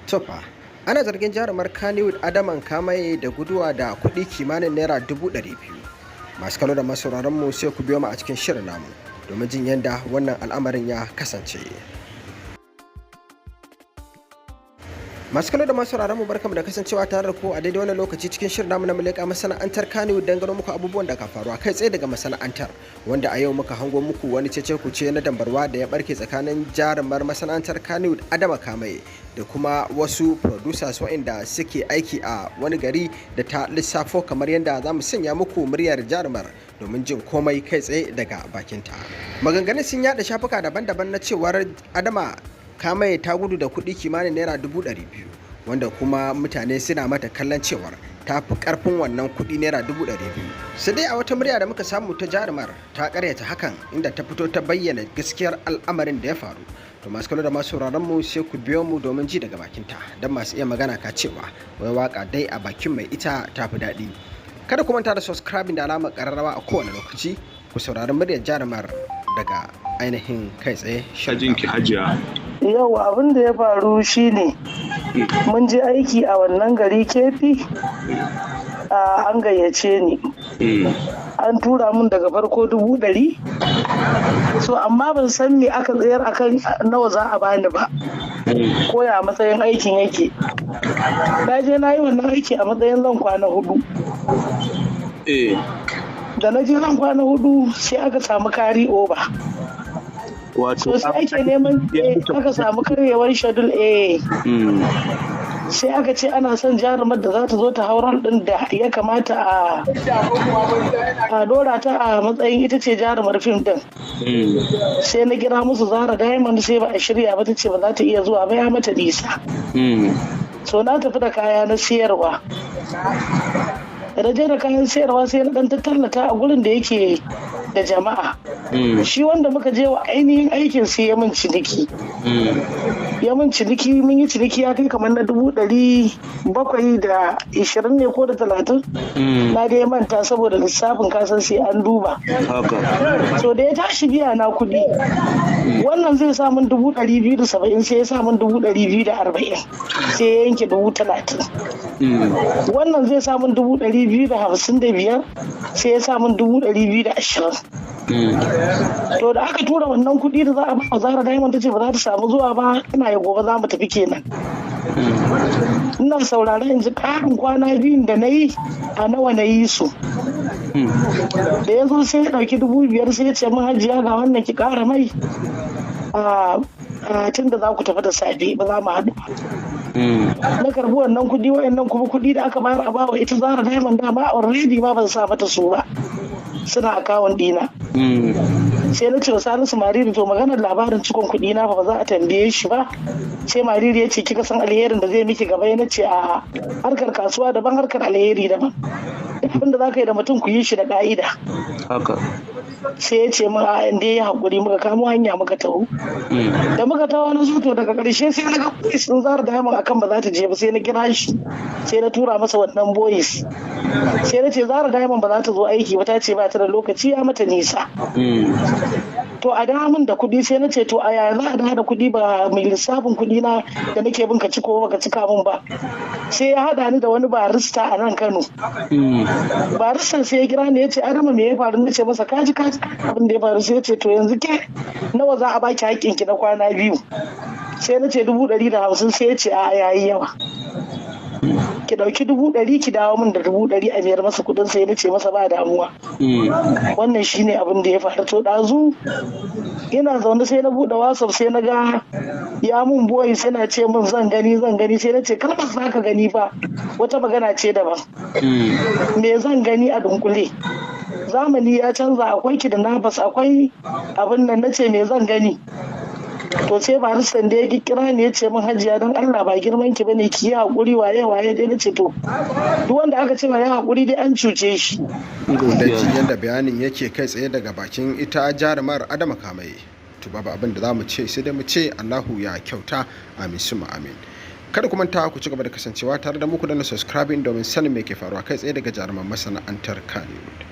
Tofa, ana zargin jarumar Kannywood Adaman Kamaye da guduwa da kuɗi kimanin naira 200,000. Masu kallo da masauraran mu sai ku biyo mu a cikin shirin namu domin jin yadda wannan al'amarin ya kasance. Masu kallo da masauraran mu barkamu da kasancewa tare da ku a daidai wannan lokaci cikin shirin namu na muleka masana'antar Kannywood don gano muku abubuwan da ka faru kai tsaye daga masana'antar, wanda a yau muka hango muku wani cece-kuce na dambarwa da ya barke tsakanin jarumar masana'antar Kannywood Adama Kamaye da kuma wasu producers waɗanda suke aiki a wani gari da ta lissafo, kamar yadda za mu sanya muku muryar jarumar domin jin komai kai tsaye daga bakinta. Maganganun sun yada shafuka daban-daban na cewar Adama Kamaye ta gudu da kuɗi kimanin naira 200,000, wanda kuma mutane suna mata kallon cewar ta fi karfin wannan kuɗi naira 200,000. Sai dai a wata murya da muka samu ta jarumar ta karyata hakan, inda ta fito ta bayyana gaskiyar al'amarin da ya faru. To masu kallo da masu sauraron mu sai ku biyo mu domin ji daga bakinta, don masu iya magana ka cewa wai waka dai a bakin mai ita ta fi daɗi. Kada ku manta da subscribing da alamar ƙararrawa a kowane lokaci ku saurari muryar jarumar daga ainihin kai tsaye. Shajinki Hajiya. Yau abin da ya faru shine mun je aiki a wannan gari Kefi, an gayyace ni, an tura mun daga farko 100,000, so amma ban san me aka tsayar akan nawa za a bani ba, ko ya matsayin aikin yake. Na je na yi wannan aiki a matsayin zan kwana 4. Da na je zan kwana 4 sai aka samu kari over. Wato sai ake neman aka samu karyewar shadul sai aka ce ana son jarumar da za ta zo ta hauran din da ya kamata a dora ta a matsayin ita ce jarumar fim din. Sai na kira musu Zara Diamond, sai ba a shirya ba, ta ce ba za ta iya zuwa ba, ya mata nisa. So na tafi da kaya na siyarwa, da da kayan sayarwa sai na dan tallata a gurin da yake da jama'a. Shi wanda muka je wa ainihin aikin sai ya min ciniki. Mun yi ciniki ya kai kamar na 720 ne ko da 30. Na dai manta saboda lissafin kasan sai an duba. So da ya tashi biya na kuɗi, wannan zai sa min 270, sai ya sa min 240, sai ya yanke 30. Wannan zai sa min 255, sai ya sa min 220. To da aka tura wannan kuɗi da za a ba Zara Diamond, ta ce ba za ta samu zuwa ba, ina ya gobe za mu tafi kenan. Ina saurare in ji ƙarin kwana biyun da na yi a nawa na yi su. Da ya zo sai ya ɗauki 5,000, sai ya ce min Hajiya ga wannan ki ƙara mai tun da za ku tafi da safe ba za mu haɗu. Na karbi wannan kuɗi, wayannan kuma kuɗi da aka bayar a bawa ita Zara Diamond dama already ma ban sa mata su ba, suna akawun ɗina. Sai na ce wa Salisu Mariri, to maganar labarin cikon kuɗi na ba za a tambaye shi ba. Sai Mariri ya ce kika san alherin da zai miki gaba? Na ce a harkar kasuwa daban, harkar alheri daban. Abin da za ka yi da mutum ku yi shi da ka'ida. Sai ya ce min a inda ya haƙuri, muka kamo hanya muka taho. Da muka taho na zuto daga ƙarshe sai na ga boys sun Zara Diamond akan ba za ta je ba, sai na kira shi, sai na tura masa wannan boys. Sai na ce Zara Diamond ba za ta zo aiki ba, ta ce ba ta da lokaci, ya mata nisa. To a da min da kuɗi, sai na ce to a yaya za a da kuɗi ba mai lissafin kuɗi na da nake bin ka ciko ba ka cika min ba. Sai ya haɗa ni da wani barista a nan Kano. Baristan sai ya kira ni ya ce Adama me ya faru? Na ce masa kaji abin da ya faru. Sai ya ce to yanzu ke nawa za a baki haƙƙinki na kwana 2? Sai na ce 150. Sai ya ce a yayi yawa, ki dauki 100,000 ki dawo min da 100,000 a biyar masa kudin. Sai na ce masa ba damuwa. Wannan shine abin da ya faru. To dazu ina zaune sai na bude WhatsApp, sai na ga ya mun boy sai na ce mun zan gani. Sai na ce kalmar za ka gani fa wata magana ce daban. Me zan gani a dunkule? Zamani ya canza, akwai ki da nafas, akwai abin nan. Na ce me zan gani? To sai baristan da ya kira ni ya ce min Hajiya don Allah ba girman ki bane, ki yi hakuri, waye dai. Nace to duk wanda aka ce ba ya hakuri dai an cuce shi. Godaci yanda bayanin yake kai tsaye daga bakin ita jarumar Adama Kamaye. To babu abin da za mu ce sai dai mu ce Allahu ya kyauta, amin summa amin. Kada ku manta ku ci gaba da kasancewa tare da mu, ku danna subscribing domin sanin me ke faruwa kai tsaye daga jaruman masana'antar Kannywood.